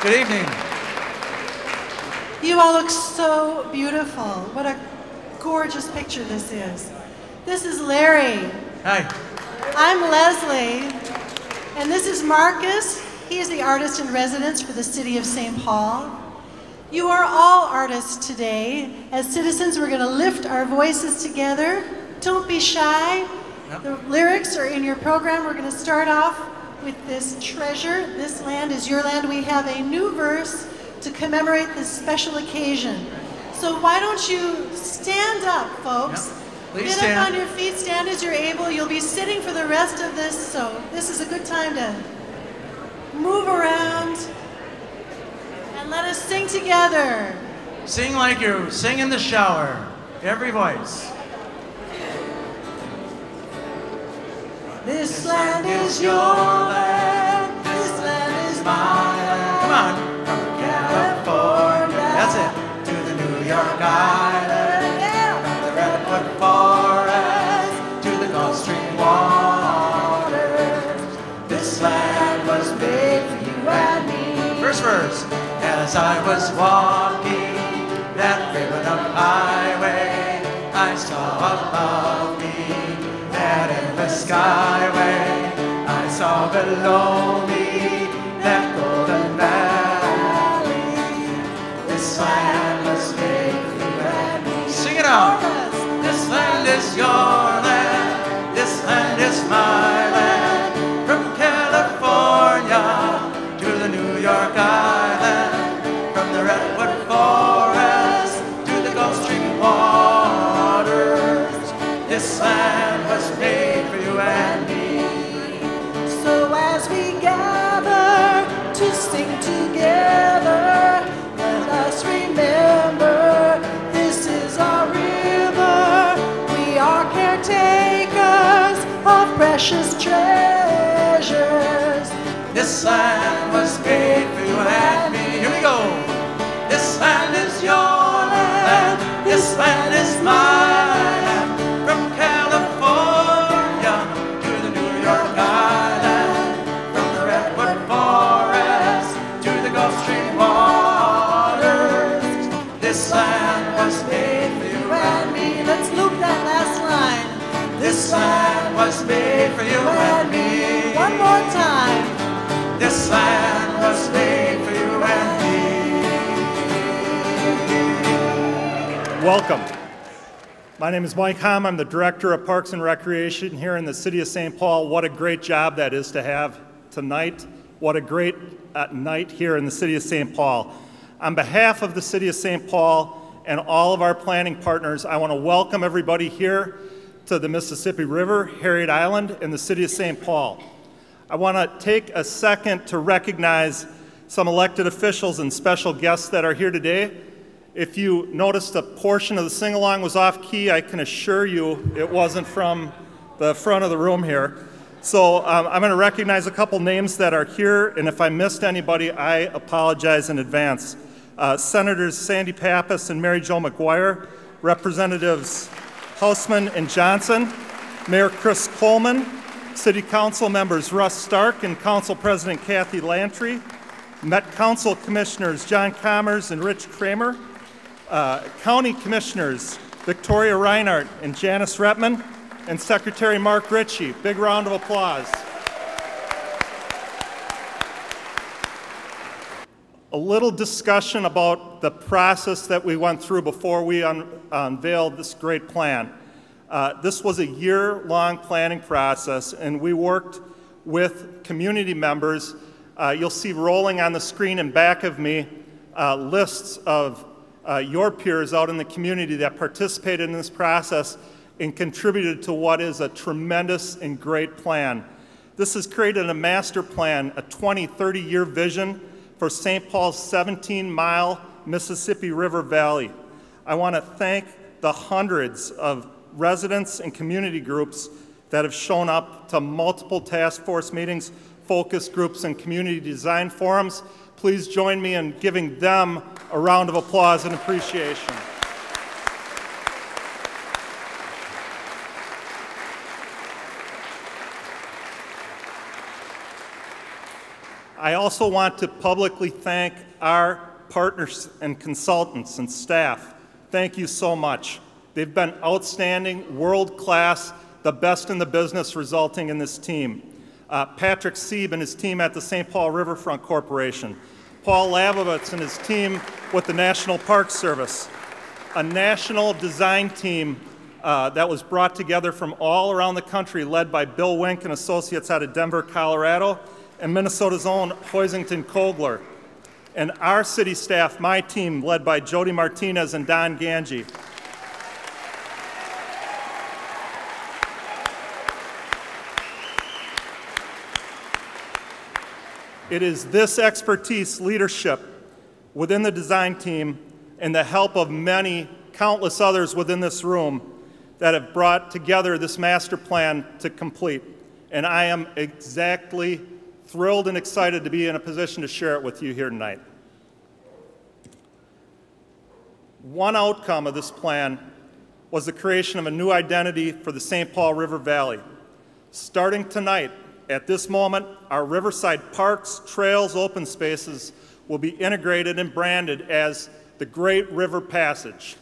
Good evening. You all look so beautiful. What a gorgeous picture this is. This is Larry. Hi. I'm Leslie. And this is Marcus. He is the artist in residence for the city of St. Paul. You are all artists today. As citizens, we're going to lift our voices together. Don't be shy. Yep. The lyrics are in your program. We're going to start off with this treasure. This land is your land. We have a new verse to commemorate this special occasion. So why don't you stand up, folks? Yep. Please Get stand. up on your feet, stand as you're able. You'll be sitting for the rest of this, so this is a good time to move around and let us sing together. Sing like you sing in the shower. Every voice. This land is your land, this land is my land. Come on. From California. That's it. To the New York Island. Yeah. From the Redwood Forest to the Gulf Stream waters. This land was made for you and me. First verse. As I was walking that ribbon-up highway, I saw above me that endless skyway. I saw below me that golden valley. This land was made for you and me. Sing it out. This land is your land. This land is my land. From California to the New York Island. From the Redwood Forest to the Gulf Stream waters. This land was made for you and me. So as we gather to sing together, let us remember this is our river. We are caretakers of precious treasures. This land was made for you and me. Here we go. This land is your land. This land is my land. From California to the New York Island. From the Redwood Forest to the Gulf Stream waters. This land was made for you and me. Let's loop that last line. This land was made for you and me. One more time. This land was made for you and me. Welcome. My name is Mike Hom. I'm the Director of Parks and Recreation here in the City of St. Paul. What a great job that is to have tonight. What a great night here in the City of St. Paul. On behalf of the City of St. Paul and all of our planning partners, I want to welcome everybody here to the Mississippi River, Harriet Island, and the City of St. Paul. I want to take a second to recognize some elected officials and special guests that are here today. If you noticed a portion of the sing-along was off-key, I can assure you it wasn't from the front of the room here. So I'm going to recognize a couple names that are here, and if I missed anybody, I apologize in advance. Senators Sandy Pappas and Mary Jo McGuire, Representatives Hausman and Johnson, Mayor Chris Coleman, City Council members Russ Stark and Council President Kathy Lantry, Met Council Commissioners John Commerce and Rich Kramer, County Commissioners Victoria Reinhardt and Janice Rettman, and Secretary Mark Ritchie. Big round of applause. A little discussion about the process that we went through before we unveiled this great plan. This was a year-long planning process, and we worked with community members. You'll see rolling on the screen in back of me lists of your peers out in the community that participated in this process and contributed to what is a tremendous and great plan. This has created a master plan, a 20, 30-year vision for St. Paul's 17-mile Mississippi River Valley. I want to thank the hundreds of residents and community groups that have shown up to multiple task force meetings, focus groups, and community design forums. Please join me in giving them a round of applause and appreciation. I also want to publicly thank our partners and consultants and staff. Thank you so much. They've been outstanding, world-class, the best in the business, resulting in this team. Patrick Sieb and his team at the St. Paul Riverfront Corporation. Paul Labovitz and his team with the National Park Service. A national design team that was brought together from all around the country, led by Bill Wink and Associates out of Denver, Colorado, and Minnesota's own Hoisington Kogler. And our city staff, my team, led by Jody Martinez and Don Ganji. It is this expertise, leadership within the design team, and the help of many, countless others within this room that have brought together this master plan to complete. And I am exactly thrilled and excited to be in a position to share it with you here tonight. One outcome of this plan was the creation of a new identity for the St. Paul River Valley. Starting tonight, at this moment, our riverside parks, trails, open spaces will be integrated and branded as the Great River Passage.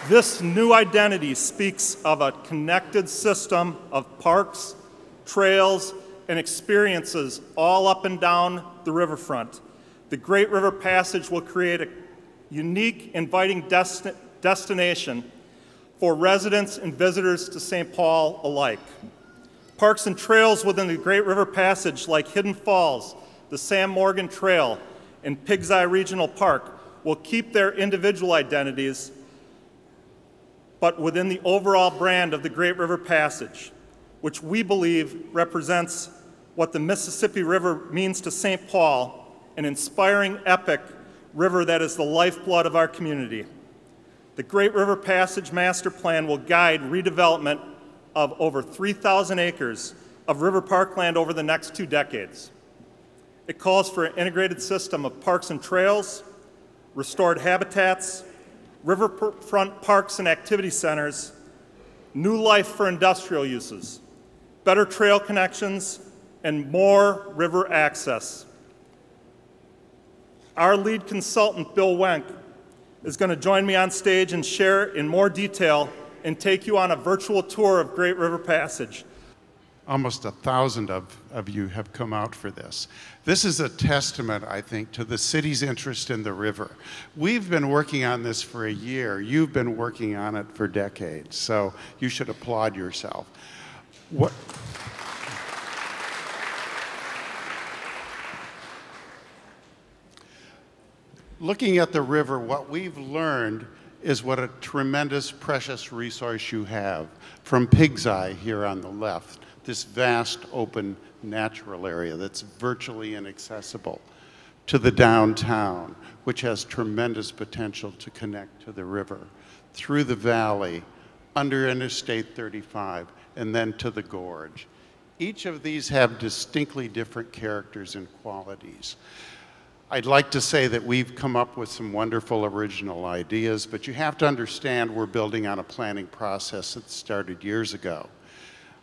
This new identity speaks of a connected system of parks, trails, and experiences all up and down the riverfront. The Great River Passage will create a unique, inviting destination for residents and visitors to St. Paul alike. Parks and trails within the Great River Passage, like Hidden Falls, the Sam Morgan Trail, and Pig's Eye Regional Park, will keep their individual identities, but within the overall brand of the Great River Passage, which we believe represents what the Mississippi River means to St. Paul, an inspiring, epic river that is the lifeblood of our community. The Great River Passage Master Plan will guide redevelopment of over 3,000 acres of river parkland over the next 2 decades. It calls for an integrated system of parks and trails, restored habitats, riverfront parks and activity centers, new life for industrial uses, better trail connections, and more river access. Our lead consultant, Bill Wenk, is going to join me on stage and share in more detail and take you on a virtual tour of Great River Passage. Almost 1,000 of you have come out for this. This is a testament, I think, to the city's interest in the river. We've been working on this for a year. You've been working on it for decades, so you should applaud yourself. Looking at the river, what we've learned is what a tremendous, precious resource you have. From Pig's Eye here on the left, this vast, open, natural area that's virtually inaccessible, to the downtown, which has tremendous potential to connect to the river, through the valley, under Interstate 35, and then to the gorge. Each of these have distinctly different characters and qualities. I'd like to say that we've come up with some wonderful original ideas, but you have to understand we're building on a planning process that started years ago.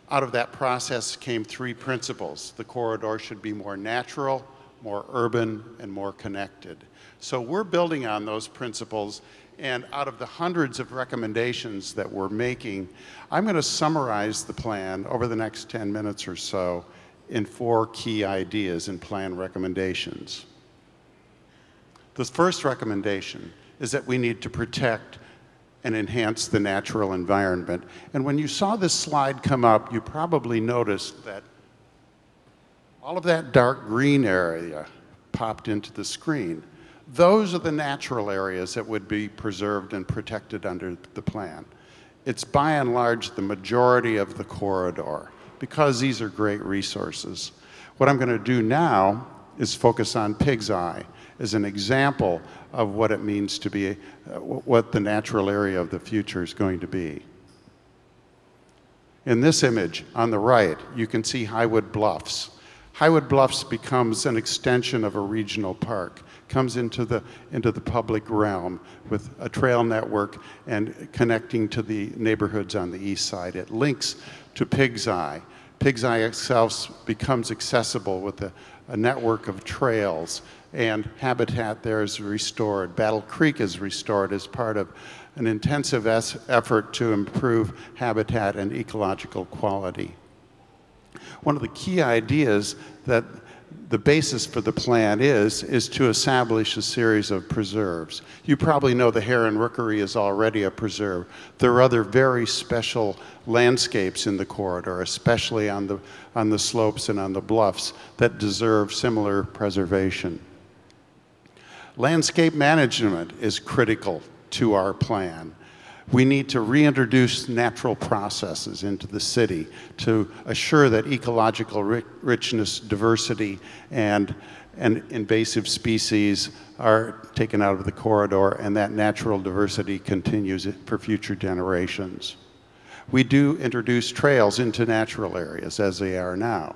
Out of that process came 3 principles. The corridor should be more natural, more urban, and more connected. So we're building on those principles, and out of the hundreds of recommendations that we're making, I'm going to summarize the plan over the next 10 minutes or so in 4 key ideas and plan recommendations. The first recommendation is that we need to protect and enhance the natural environment. And when you saw this slide come up, you probably noticed that all of that dark green area popped into the screen. Those are the natural areas that would be preserved and protected under the plan. It's by and large the majority of the corridor because these are great resources. What I'm going to do now is focus on Pig's Eye as an example of what it means to be, what the natural area of the future is going to be. In this image on the right, you can see Highwood Bluffs. Highwood Bluffs becomes an extension of a regional park, comes into the public realm with a trail network and connecting to the neighborhoods on the east side. It links to Pig's Eye. Pig's Eye itself becomes accessible with a network of trails, and habitat there is restored. Battle Creek is restored as part of an intensive effort to improve habitat and ecological quality. One of the key ideas that the basis for the plan is to establish a series of preserves. You probably know the Heron Rookery is already a preserve. There are other very special landscapes in the corridor, especially on the slopes and on the bluffs, that deserve similar preservation. Landscape management is critical to our plan. We need to reintroduce natural processes into the city to assure that ecological richness, diversity, and invasive species are taken out of the corridor, and that natural diversity continues for future generations. We do introduce trails into natural areas as they are now,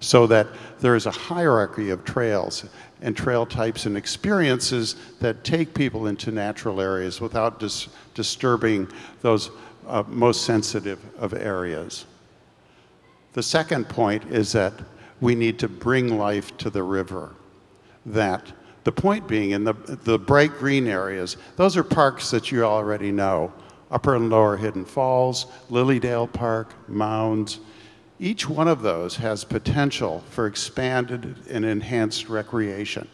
so that there is a hierarchy of trails and trail types and experiences that take people into natural areas without disturbing those most sensitive of areas. The second point is that we need to bring life to the river. That the point being, in the bright green areas, those are parks that you already know. Upper and Lower Hidden Falls, Lilydale Park, Mounds. Each one of those has potential for expanded and enhanced recreation.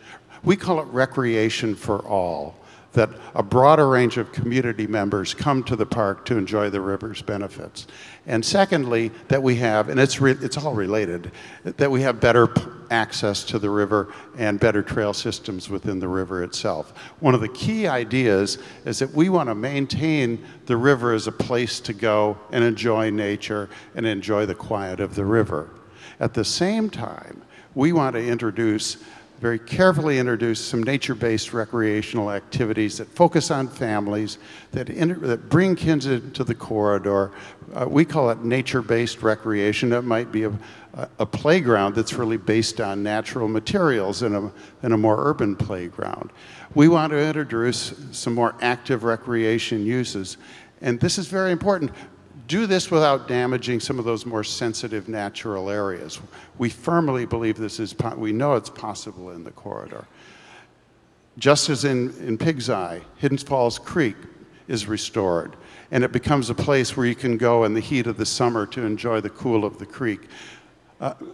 We call it recreation for all, that a broader range of community members come to the park to enjoy the river's benefits. And secondly, that we have, and it's all related, that we have better access to the river and better trail systems within the river itself. One of the key ideas is that we want to maintain the river as a place to go and enjoy nature and enjoy the quiet of the river. At the same time, we want to very carefully introduce some nature-based recreational activities that focus on families, that bring kids into the corridor. We call it nature-based recreation. It might be a playground that's really based on natural materials than a more urban playground. We want to introduce some more active recreation uses, and this is very important. Do this without damaging some of those more sensitive natural areas. We firmly believe we know it's possible in the corridor. Just as in Pig's Eye, Hidden Falls Creek is restored, and it becomes a place where you can go in the heat of the summer to enjoy the cool of the creek.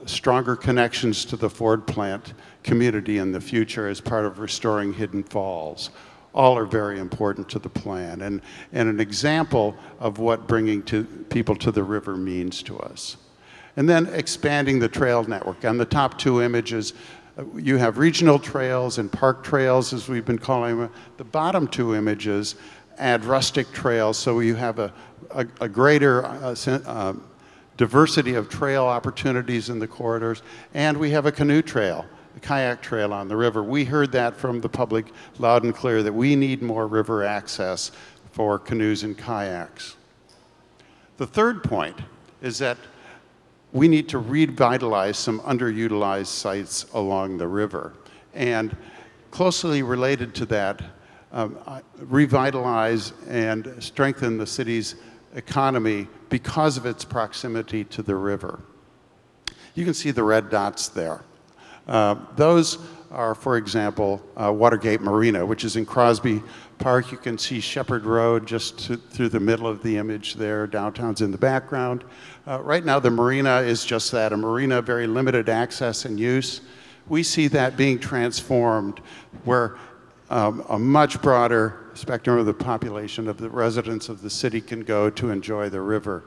Stronger connections to the Ford plant community in the future as part of restoring Hidden Falls. All are very important to the plan, and an example of what bringing people to the river means to us. And then expanding the trail network. On the top two images, you have regional trails and park trails, as we've been calling them. The bottom two images add rustic trails, so you have a greater diversity of trail opportunities in the corridors, and we have a canoe trail, a kayak trail on the river. We heard that from the public loud and clear, that we need more river access for canoes and kayaks. The third point is that we need to revitalize some underutilized sites along the river. And closely related to that, revitalize and strengthen the city's economy because of its proximity to the river. You can see the red dots there. Those are, for example, Watergate Marina, which is in Crosby Park. You can see Shepherd Road just through the middle of the image there. Downtown's in the background. Right now, the marina is just that, a marina, very limited access and use. We see that being transformed where a much broader spectrum of the population, of the residents of the city, can go to enjoy the river.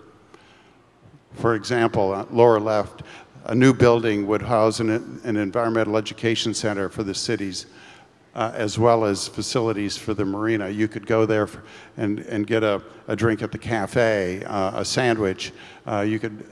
For example, lower left, a new building would house an environmental education center for the cities, as well as facilities for the marina. You could go there and get a drink at the cafe, a sandwich. You could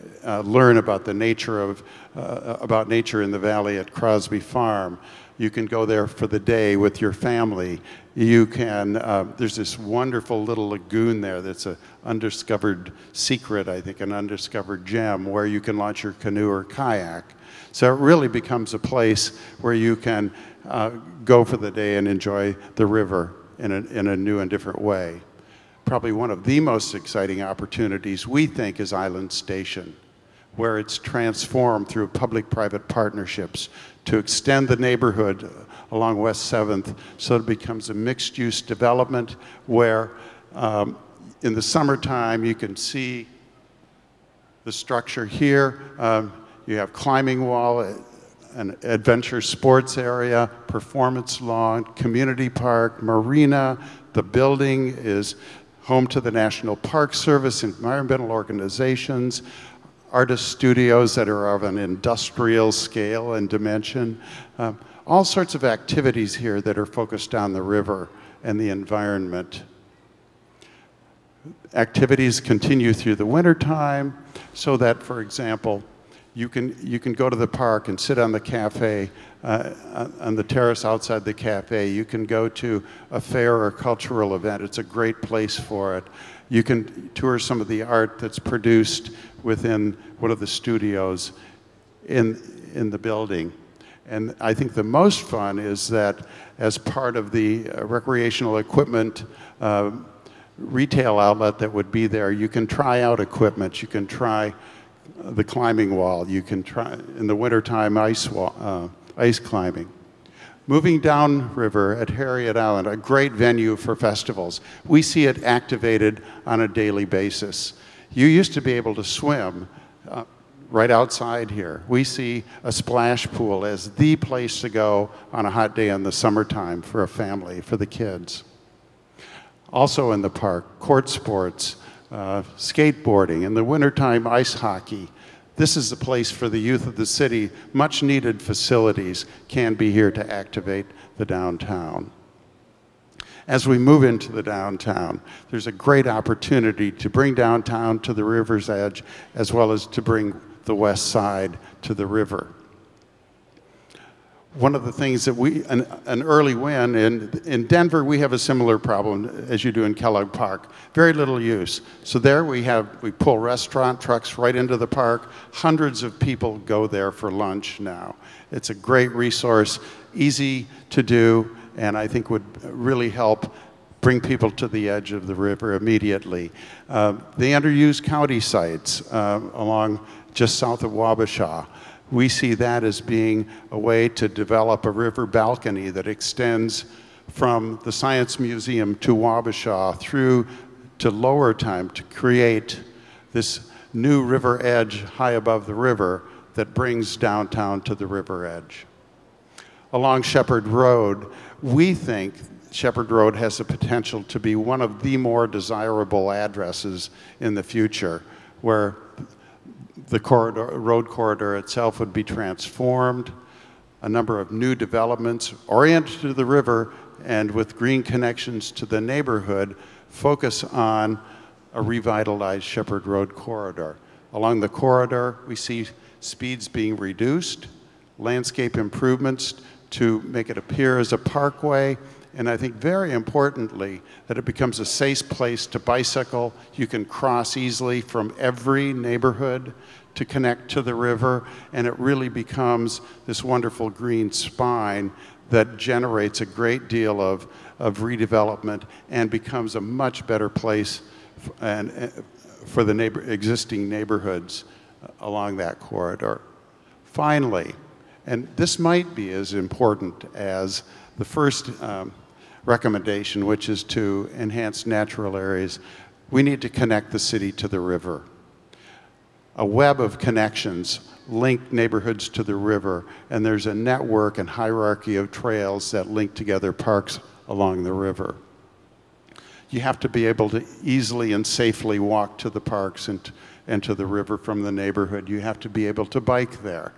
learn about the nature about nature in the valley at Crosby Farm. You can go there for the day with your family. You can, there's this wonderful little lagoon there that's an undiscovered secret, I think, an undiscovered gem where you can launch your canoe or kayak. So it really becomes a place where you can go for the day and enjoy the river in a new and different way. Probably one of the most exciting opportunities we think is Island Station, where it's transformed through public-private partnerships to extend the neighborhood along West 7th so it becomes a mixed-use development where in the summertime you can see the structure here. You have climbing wall, an adventure sports area, performance lawn, community park, marina. The building is home to the National Park Service, environmental organizations, artist studios that are of an industrial scale and dimension. All sorts of activities here that are focused on the river and the environment. Activities continue through the wintertime so that, for example, you can go to the park and sit on the cafe, on the terrace outside the cafe. You can go to a fair or cultural event. It's a great place for it. You can tour some of the art that's produced within one of the studios in the building. And I think the most fun is that as part of the recreational equipment retail outlet that would be there, you can try out equipment. You can try the climbing wall. You can try, in the wintertime, ice climbing. Moving downriver at Harriet Island, a great venue for festivals. We see it activated on a daily basis. You used to be able to swim right outside here. We see a splash pool as the place to go on a hot day in the summertime for a family, for the kids. Also in the park, court sports, skateboarding, in the wintertime, ice hockey. This is the place for the youth of the city. Much needed facilities can be here to activate the downtown. As we move into the downtown, there's a great opportunity to bring downtown to the river's edge, as well as to bring the west side to the river. One of the things that an early win, in Denver, we have a similar problem as you do in Kellogg Park. Very little use. So there we pull restaurant trucks right into the park. Hundreds of people go there for lunch now. It's a great resource, easy to do, and I think would really help bring people to the edge of the river immediately. The underused county sites along just south of Wabasha. We see that as being a way to develop a river balcony that extends from the Science Museum to Wabasha through to Lower Time to create this new river edge high above the river that brings downtown to the river edge. Along Shepherd Road, we think Shepherd Road has the potential to be one of the more desirable addresses in the future, where the road corridor itself would be transformed, a number of new developments oriented to the river and with green connections to the neighborhood focus on a revitalized Shepherd Road corridor. Along the corridor, we see speeds being reduced, landscape improvements to make it appear as a parkway, and I think very importantly, that it becomes a safe place to bicycle. You can cross easily from every neighborhood to connect to the river, and it really becomes this wonderful green spine that generates a great deal of redevelopment and becomes a much better place for the existing neighborhoods along that corridor. Finally, and this might be as important as the first recommendation, which is to enhance natural areas, we need to connect the city to the river. A web of connections link neighborhoods to the river, and there's a network and hierarchy of trails that link together parks along the river. You have to be able to easily and safely walk to the parks and to the river from the neighborhood. You have to be able to bike there.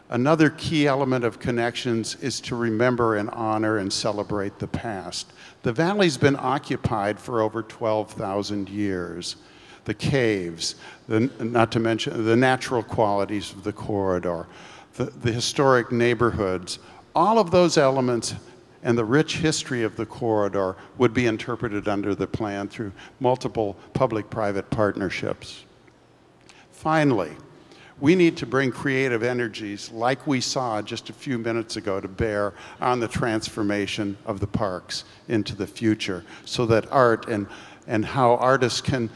Another key element of connections is to remember and honor and celebrate the past. The valley's been occupied for over 12,000 years. The caves, not to mention the natural qualities of the corridor, the historic neighborhoods, all of those elements and the rich history of the corridor would be interpreted under the plan through multiple public-private partnerships. Finally, We need to bring creative energies like we saw just a few minutes ago to bear on the transformation of the parks into the future, so that art and how artists can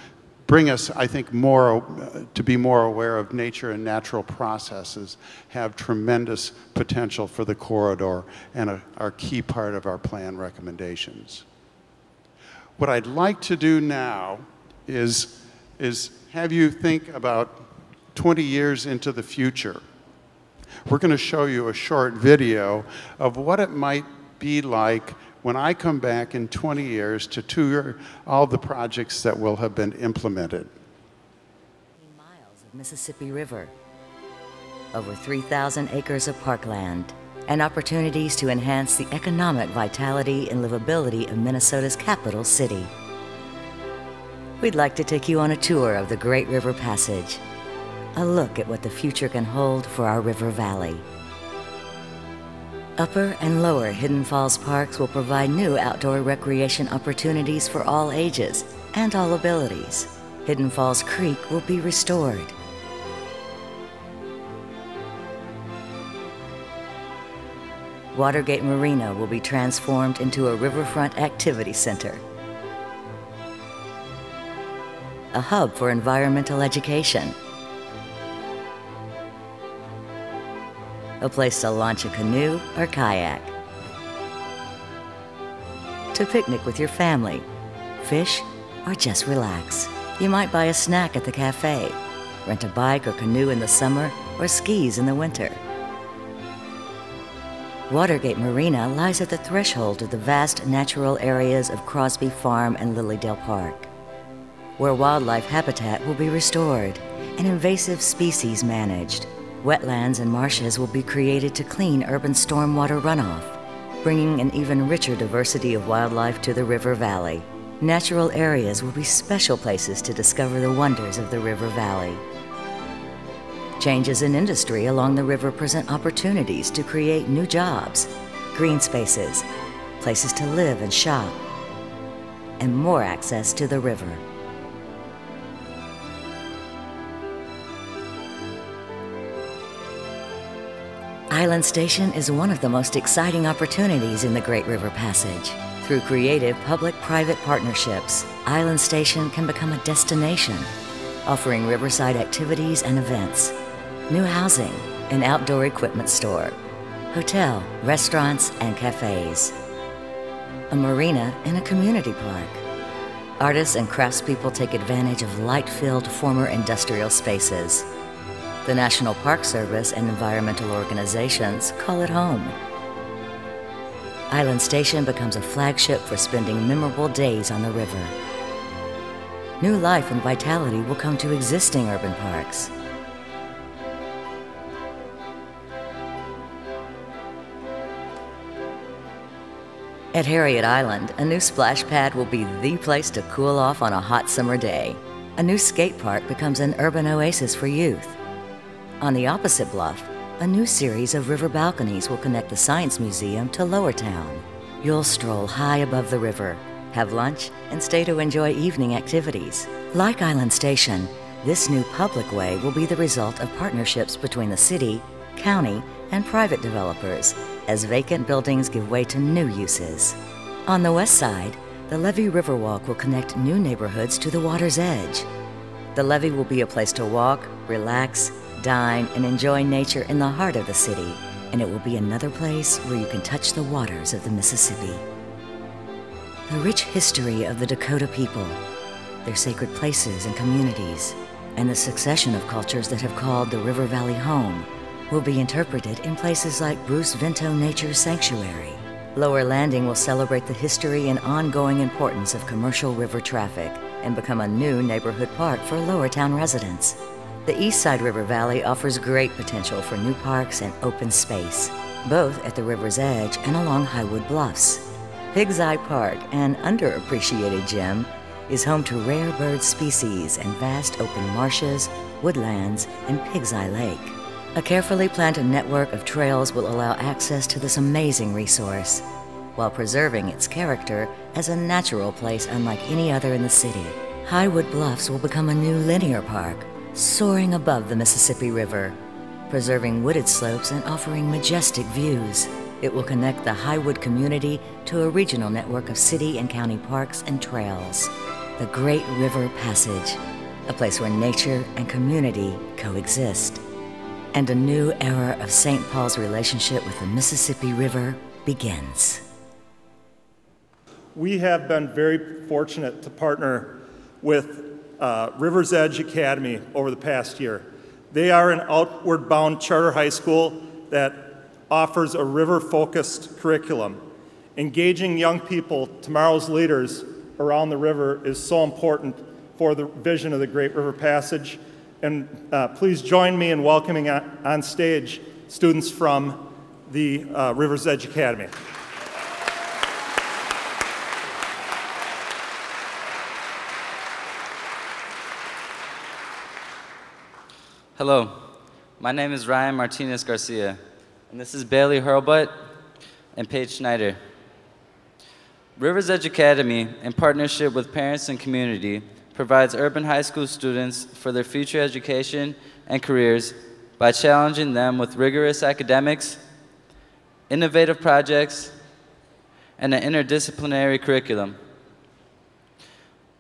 bring us, I think, to be more aware of nature and natural processes have tremendous potential for the corridor and are key part of our plan recommendations. What I'd like to do now is have you think about 20 years into the future. We're going to show you a short video of what it might be like when I come back in 20 years to tour all the projects that will have been implemented. Miles of Mississippi River, over 3,000 acres of parkland, and opportunities to enhance the economic vitality and livability of Minnesota's capital city. We'd like to take you on a tour of the Great River Passage, a look at what the future can hold for our river valley. Upper and Lower Hidden Falls Parks will provide new outdoor recreation opportunities for all ages and all abilities. Hidden Falls Creek will be restored. Watergate Marina will be transformed into a riverfront activity center, a hub for environmental education, a place to launch a canoe or kayak, to picnic with your family, fish, or just relax. You might buy a snack at the cafe, rent a bike or canoe in the summer, or skis in the winter. Watergate Marina lies at the threshold of the vast natural areas of Crosby Farm and Lilydale Park, where wildlife habitat will be restored and invasive species managed. Wetlands and marshes will be created to clean urban stormwater runoff, bringing an even richer diversity of wildlife to the river valley. Natural areas will be special places to discover the wonders of the river valley. Changes in industry along the river present opportunities to create new jobs, green spaces, places to live and shop, and more access to the river. Island Station is one of the most exciting opportunities in the Great River Passage. Through creative public-private partnerships, Island Station can become a destination, offering riverside activities and events, new housing, an outdoor equipment store, hotel, restaurants, and cafes, a marina and a community park. Artists and craftspeople take advantage of light-filled former industrial spaces. The National Park Service and environmental organizations call it home. Island Station becomes a flagship for spending memorable days on the river. New life and vitality will come to existing urban parks. At Harriet Island, a new splash pad will be the place to cool off on a hot summer day. A new skate park becomes an urban oasis for youth. On the opposite bluff, a new series of river balconies will connect the Science Museum to Lower Town. You'll stroll high above the river, have lunch, and stay to enjoy evening activities. Like Island Station, this new public way will be the result of partnerships between the city, county, and private developers, as vacant buildings give way to new uses. On the west side, the Levee Riverwalk will connect new neighborhoods to the water's edge. The levee will be a place to walk, relax, dine, and enjoy nature in the heart of the city, and it will be another place where you can touch the waters of the Mississippi. The rich history of the Dakota people, their sacred places and communities, and the succession of cultures that have called the River Valley home will be interpreted in places like Bruce Vento Nature Sanctuary. Lower Landing will celebrate the history and ongoing importance of commercial river traffic and become a new neighborhood park for Lower Town residents. The East Side River Valley offers great potential for new parks and open space, both at the river's edge and along Highwood Bluffs. Pig's Eye Park, an underappreciated gem, is home to rare bird species and vast open marshes, woodlands, and Pig's Eye Lake. A carefully planned network of trails will allow access to this amazing resource, while preserving its character as a natural place unlike any other in the city. Highwood Bluffs will become a new linear park, soaring above the Mississippi River, preserving wooded slopes and offering majestic views. It will connect the Highwood community to a regional network of city and county parks and trails. The Great River Passage, a place where nature and community coexist. And a new era of St. Paul's relationship with the Mississippi River begins. We have been very fortunate to partner with River's Edge Academy over the past year. They are an outward-bound charter high school that offers a river-focused curriculum. Engaging young people, tomorrow's leaders around the river, is so important for the vision of the Great River Passage. And please join me in welcoming on stage students from the River's Edge Academy. Hello, my name is Ryan Martinez Garcia, and this is Bailey Hurlbutt and Paige Schneider. River's Edge Academy, in partnership with parents and community, provides urban high school students for their future education and careers by challenging them with rigorous academics, innovative projects, and an interdisciplinary curriculum.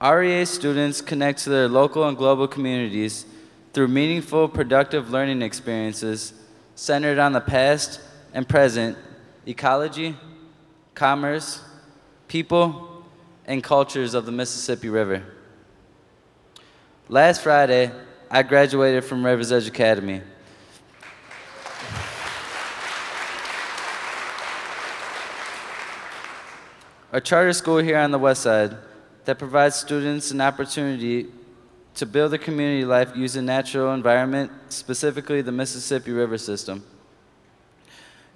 REA students connect to their local and global communities through meaningful, productive learning experiences centered on the past and present, ecology, commerce, people, and cultures of the Mississippi River. Last Friday, I graduated from River's Edge Academy. A charter school here on the west side that provides students an opportunity to build a community life using natural environment, specifically the Mississippi River system.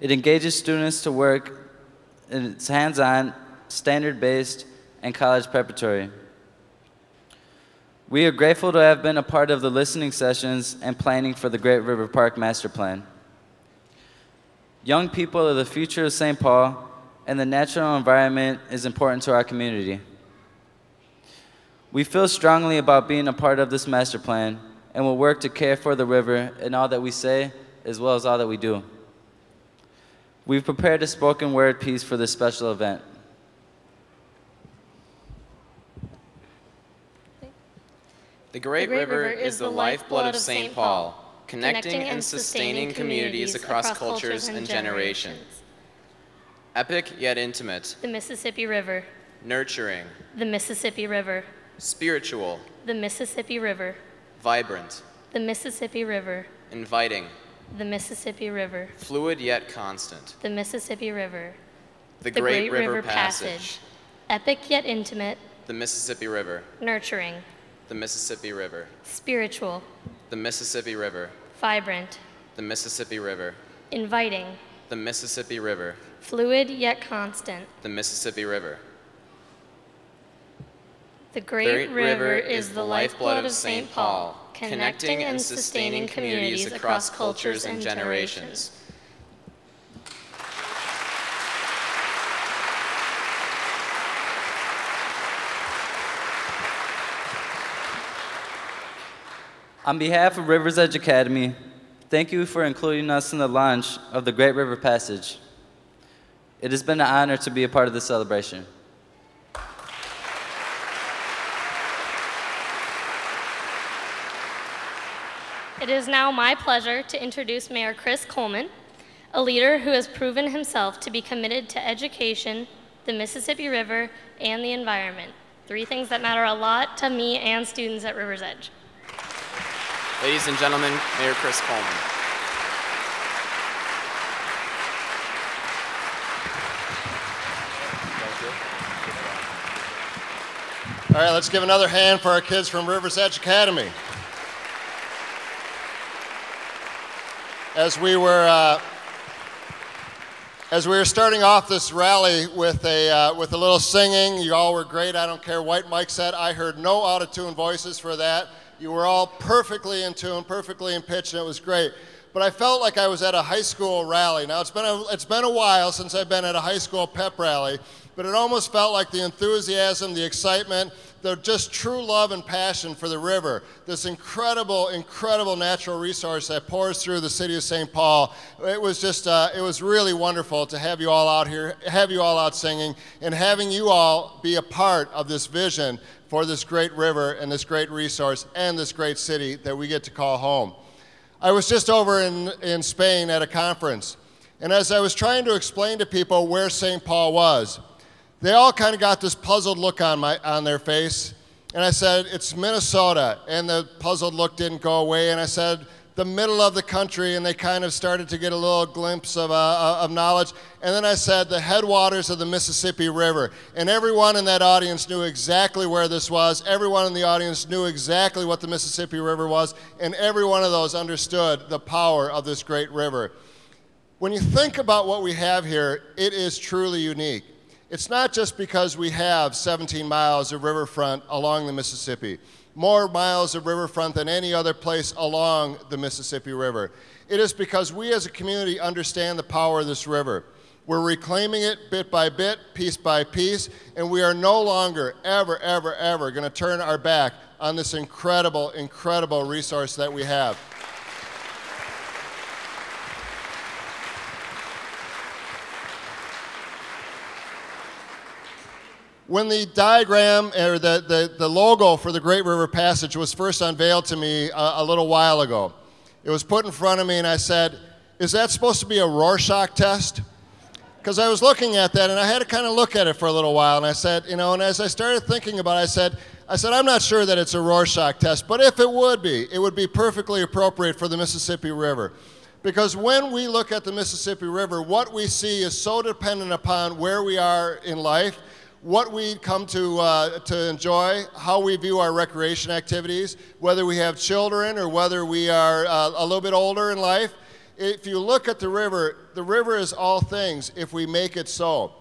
It engages students to work, and it's hands-on, standard-based, and college preparatory. We are grateful to have been a part of the listening sessions and planning for the Great River Park Master Plan. Young people are the future of St. Paul, and the natural environment is important to our community. We feel strongly about being a part of this master plan and will work to care for the river in all that we say as well as all that we do. We've prepared a spoken word piece for this special event. The Great River is the lifeblood of St. Paul, connecting and sustaining communities across cultures and generations. Epic yet intimate. The Mississippi River. Nurturing. The Mississippi River. Spiritual. The Mississippi River. Vibrant. The Mississippi River. Inviting. The Mississippi River. Fluid yet constant. The Mississippi River. The Great River Passage. Epic yet intimate. The Mississippi River. Nurturing. The Mississippi River. Spiritual. The Mississippi River. Vibrant. The Mississippi River. Inviting. The Mississippi River. Fluid yet constant. The Mississippi River. The Great River is the lifeblood of St. Paul, connecting and sustaining communities across cultures and generations. On behalf of River's Edge Academy, thank you for including us in the launch of the Great River Passage. It has been an honor to be a part of this celebration. It is now my pleasure to introduce Mayor Chris Coleman, a leader who has proven himself to be committed to education, the Mississippi River, and the environment. Three things that matter a lot to me and students at River's Edge. Ladies and gentlemen, Mayor Chris Coleman. All right, let's give another hand for our kids from River's Edge Academy. As we were starting off this rally with a little singing, you all were great. I don't care what Mike said. I heard no out-of-tune voices for that. You were all perfectly in tune, perfectly in pitch, and it was great. But I felt like I was at a high school rally. Now, it's been a while since I've been at a high school pep rally, but it almost felt like the enthusiasm, the excitement, the just true love and passion for the river, this incredible, incredible natural resource that pours through the city of St. Paul. It was just, it was really wonderful to have you all out here, have you all out singing, and having you all be a part of this vision for this great river and this great resource and this great city that we get to call home. I was just over in Spain at a conference, and as I was trying to explain to people where St. Paul was, they all kind of got this puzzled look on their face. And I said, it's Minnesota. And the puzzled look didn't go away. And I said, the middle of the country. And they kind of started to get a little glimpse of knowledge. And then I said, the headwaters of the Mississippi River. And everyone in that audience knew exactly where this was. Everyone in the audience knew exactly what the Mississippi River was. And every one of those understood the power of this great river. When you think about what we have here, it is truly unique. It's not just because we have 17 miles of riverfront along the Mississippi, more miles of riverfront than any other place along the Mississippi River. It is because we as a community understand the power of this river. We're reclaiming it bit by bit, piece by piece, and we are no longer, ever, ever, ever going to turn our back on this incredible, incredible resource that we have. When the diagram or the logo for the Great River Passage was first unveiled to me a little while ago, it was put in front of me and I said, is that supposed to be a Rorschach test? Because I was looking at that and I had to kind of look at it for a little while and I said, you know, and as I started thinking about it, I said, I'm not sure that it's a Rorschach test, but if it would be perfectly appropriate for the Mississippi River. Because when we look at the Mississippi River, what we see is so dependent upon where we are in life, what we come to enjoy, how we view our recreation activities, whether we have children or whether we are a little bit older in life. If you look at the river is all things if we make it so.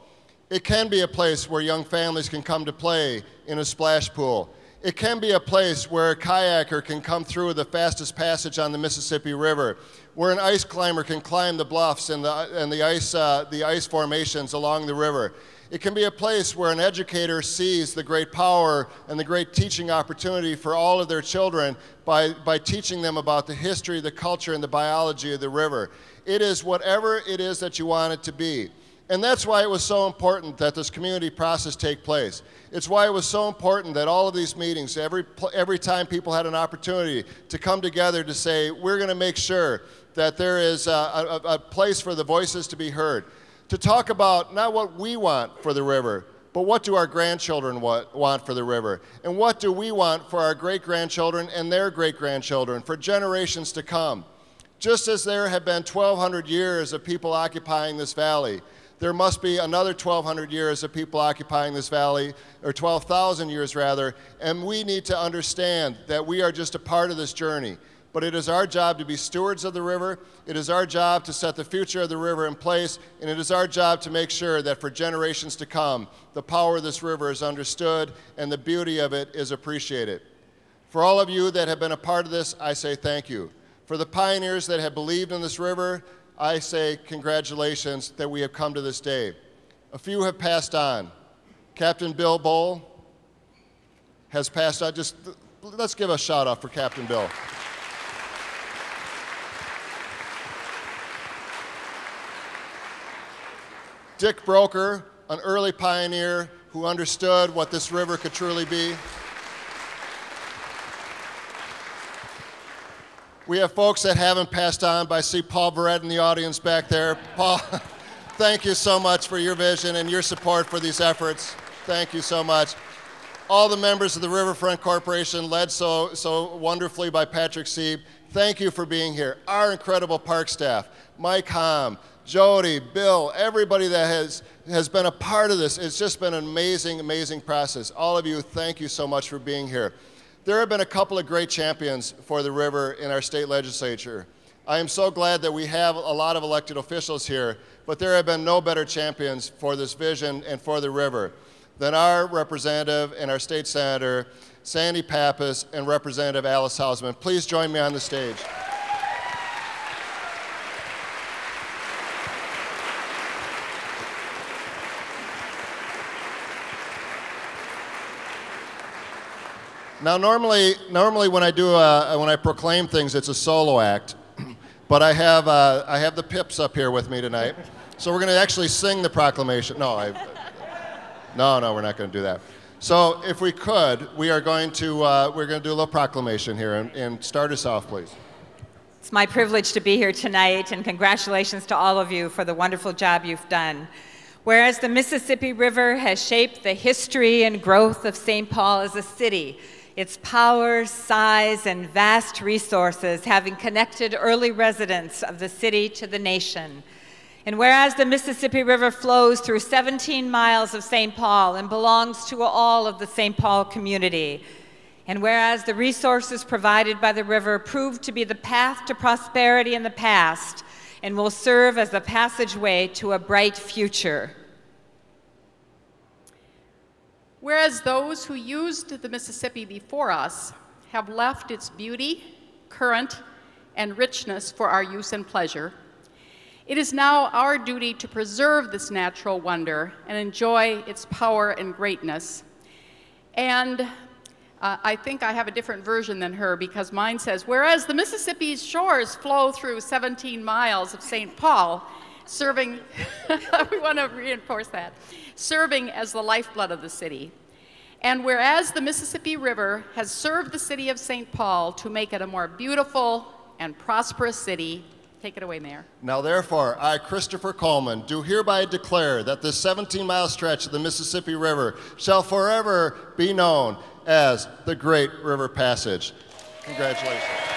It can be a place where young families can come to play in a splash pool. It can be a place where a kayaker can come through the fastest passage on the Mississippi River, where an ice climber can climb the bluffs and the ice formations along the river. It can be a place where an educator sees the great power and the great teaching opportunity for all of their children by teaching them about the history, the culture, and the biology of the river. It is whatever it is that you want it to be. And that's why it was so important that this community process take place. It's why it was so important that all of these meetings, every time people had an opportunity to come together to say, we're going to make sure that there is a place for the voices to be heard. To talk about not what we want for the river, but what do our grandchildren want for the river? And what do we want for our great-grandchildren and their great-grandchildren for generations to come? Just as there have been 1,200 years of people occupying this valley, there must be another 1,200 years of people occupying this valley, or 12,000 years rather, and we need to understand that we are just a part of this journey. But it is our job to be stewards of the river, it is our job to set the future of the river in place, and it is our job to make sure that for generations to come, the power of this river is understood and the beauty of it is appreciated. For all of you that have been a part of this, I say thank you. For the pioneers that have believed in this river, I say congratulations that we have come to this day. A few have passed on. Captain Bill Bowl has passed on. Just let's give a shout out for Captain Bill. Dick Broker, an early pioneer who understood what this river could truly be. We have folks that haven't passed on, but I see Paul Barrett in the audience back there. Paul, thank you so much for your vision and your support for these efforts. Thank you so much. All the members of the Riverfront Corporation, led so wonderfully by Patrick Sieb, thank you for being here. Our incredible park staff, Mike Hom, Jody, Bill, everybody that has been a part of this. It's just been an amazing, amazing process. All of you, thank you so much for being here. There have been a couple of great champions for the river in our state legislature. I am so glad that we have a lot of elected officials here, but there have been no better champions for this vision and for the river than our representative and our state senator, Sandy Pappas, and Representative Alice Hausman. Please join me on the stage. Now, normally when I proclaim things, it's a solo act, but I have the Pips up here with me tonight, so we're going to actually sing the proclamation. No, we're not going to do that. So, if we could, we're going to do a little proclamation here, and start us off, please. It's my privilege to be here tonight, and congratulations to all of you for the wonderful job you've done. Whereas the Mississippi River has shaped the history and growth of St. Paul as a city, its power, size, and vast resources having connected early residents of the city to the nation. And whereas the Mississippi River flows through 17 miles of St. Paul and belongs to all of the St. Paul community, and whereas the resources provided by the river proved to be the path to prosperity in the past and will serve as the passageway to a bright future. Whereas those who used the Mississippi before us have left its beauty, current, and richness for our use and pleasure, it is now our duty to preserve this natural wonder and enjoy its power and greatness. And I think I have a different version than her, because mine says, whereas the Mississippi's shores flow through 17 miles of St. Paul, serving, we want to reinforce that, serving as the lifeblood of the city. And whereas the Mississippi River has served the city of St. Paul to make it a more beautiful and prosperous city. Take it away, Mayor. Now therefore, I, Christopher Coleman, do hereby declare that this 17-mile stretch of the Mississippi River shall forever be known as the Great River Passage. Congratulations.